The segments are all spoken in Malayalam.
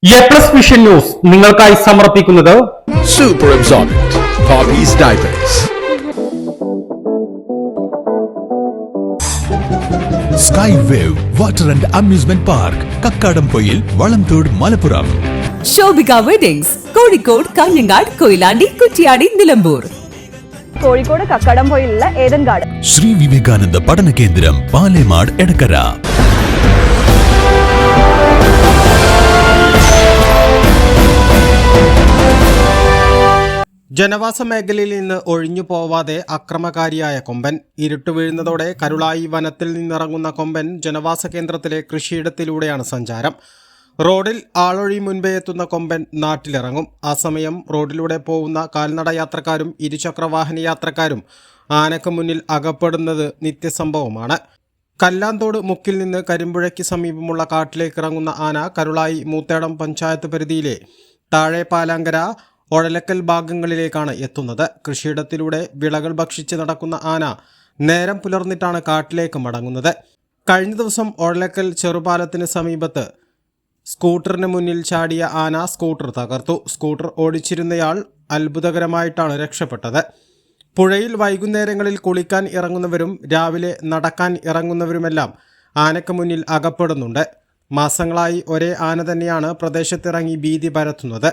എ+ വിഷൻ ന്യൂസ് നിങ്ങൾക്കായി സമർപ്പിക്കുന്നത് Super Absorbent Hobbies Diapers. Sky Wave Water and Amusement Park, Kakkadampoyil, Valamthode, Malappuram. Shobhika weddings, Kozhikode, Kanhangad, Koyilandy, Kuttiady, Nilambur. Kozhikode കക്കാടംപൊയിലുള്ള ഏദൻ ഗാർഡൻ. ശ്രീ വിവേകാനന്ദ പഠന കേന്ദ്രം, പാലേമാട്, എടക്കര. ജനവാസ മേഖലയിൽ നിന്ന് ഒഴിഞ്ഞു പോവാതെ അക്രമകാരിയായ കൊമ്പൻ. ഇരുട്ട് വീഴുന്നതോടെ കരുളായി വനത്തിൽ നിന്നിറങ്ങുന്ന കൊമ്പൻ ജനവാസ കേന്ദ്രത്തിലെ കൃഷിയിടത്തിലൂടെയാണ് സഞ്ചാരം. റോഡിൽ ആളൊഴി മുൻപേ എത്തുന്ന കൊമ്പൻ നാട്ടിലിറങ്ങും. ആ സമയം റോഡിലൂടെ പോകുന്ന കാൽനട യാത്രക്കാരും ഇരുചക്രവാഹന യാത്രക്കാരും ആനക്ക് മുന്നിൽ അകപ്പെടുന്നത് നിത്യസംഭവമാണ്. കല്ലാന്തോട് മുക്കിൽ നിന്ന് കരിമ്പുഴയ്ക്ക് സമീപമുള്ള കാട്ടിലേക്ക് ഇറങ്ങുന്ന ആന കരുളായി മൂത്തേടം പഞ്ചായത്ത് പരിധിയിലെ താഴെ പാലാങ്കര ഒഴലക്കൽ ഭാഗങ്ങളിലേക്കാണ് എത്തുന്നത്. കൃഷിയിടത്തിലൂടെ വിളകൾ ഭക്ഷിച്ച് നടക്കുന്ന ആന നേരം പുലർന്നിട്ടാണ് കാട്ടിലേക്ക് മടങ്ങുന്നത്. കഴിഞ്ഞ ദിവസം ഒഴലക്കൽ ചെറുപാലത്തിന് സമീപത്ത് സ്കൂട്ടറിന് മുന്നിൽ ചാടിയ ആന സ്കൂട്ടർ തകർത്തു. സ്കൂട്ടർ ഓടിച്ചിരുന്നയാൾ അത്ഭുതകരമായിട്ടാണ് രക്ഷപ്പെട്ടത്. പുഴയിൽ വൈകുന്നേരങ്ങളിൽ കുളിക്കാൻ ഇറങ്ങുന്നവരും രാവിലെ നടക്കാൻ ഇറങ്ങുന്നവരുമെല്ലാം ആനയ്ക്ക് മുന്നിൽ അകപ്പെടുന്നുണ്ട്. മാസങ്ങളായി ഒരേ ആന തന്നെയാണ് പ്രദേശത്തിറങ്ങി ഭീതി പരത്തുന്നത്.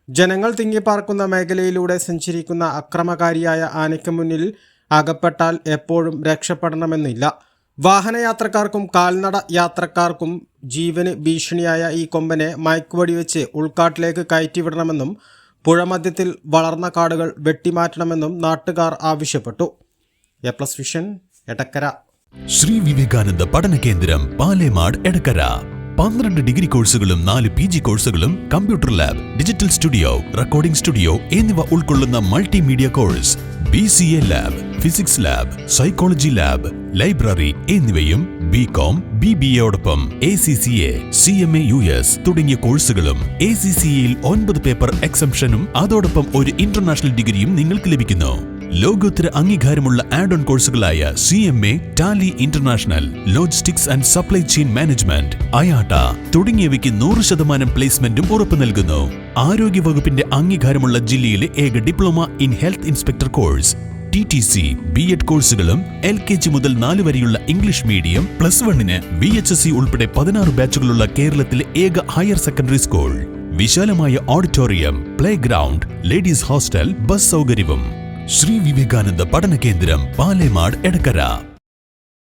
ജനങ്ങൾ തിങ്ങിപ്പാർക്കുന്ന മേഖലയിലൂടെ സഞ്ചരിക്കുന്ന അക്രമകാരിയായ ആനയ്ക്ക് മുന്നിൽ അകപ്പെട്ടാൽ എപ്പോഴും രക്ഷപ്പെടണമെന്നില്ല. വാഹനയാത്രക്കാർക്കും കാൽനട യാത്രക്കാർക്കും ജീവന് ഭീഷണിയായ ഈ കൊമ്പനെ മയക്കുവെടിവെച്ച് ഉൾക്കാട്ടിലേക്ക് കയറ്റിവിടണമെന്നും പുഴമധ്യത്തിൽ വളർന്ന കാടുകൾ വെട്ടിമാറ്റണമെന്നും നാട്ടുകാർ ആവശ്യപ്പെട്ടു. എ+ വിഷൻ, എടക്കര. ശ്രീ വിവേകാനന്ദ പഠന കേന്ദ്രം, പാലേമാട്, എടക്കര. 12 ഡിഗ്രി കോഴ്സുകളും 4 PG കോഴ്സുകളും, computer lab, digital studio, recording studio എന്നിവ ഉൾക്കൊള്ളുന്ന multimedia course, BCA lab, physics lab, psychology lab, library എന്നിവയും BCom, BBAയോടൊപ്പം ACCA, CMA US തുടങ്ങിയ കോഴ്സുകളും. ACCAയിൽ 9 പേപ്പർ എക്സംഷനും അതോടൊപ്പം ഒരു ഇന്റർനാഷണൽ ഡിഗ്രിയും നിങ്ങൾക്ക് ലഭിക്കുന്നു. ലോകോത്തര അംഗീകാരമുള്ള ആഡ് ഓൺ കോഴ്സുകളായ CMA, Tally international, logistics and supply chain management, IATA തുടങ്ങിയവയ്ക്ക് 100% പ്ലേസ്മെന്റും ഉറപ്പു നൽകുന്നു. ആരോഗ്യ വകുപ്പിന്റെ അംഗീകാരമുള്ള ജില്ലയിലെ ഏക diploma in health inspector course, TTC, B.Ed കോഴ്സുകളും, LKG മുതൽ 4 വരെയുള്ള ഇംഗ്ലീഷ് മീഡിയം, +1 VHSC ഉൾപ്പെടെ 16 ബാച്ചുകളുള്ള കേരളത്തിലെ ഏക ഹയർ സെക്കൻഡറി സ്കൂൾ. വിശാലമായ auditorium, play ground, ladies hostel, bus സൗകര്യവും. ശ്രീ വിവേകാനന്ദ പഠന കേന്ദ്രം, പാലേമാട്, എടക്കര.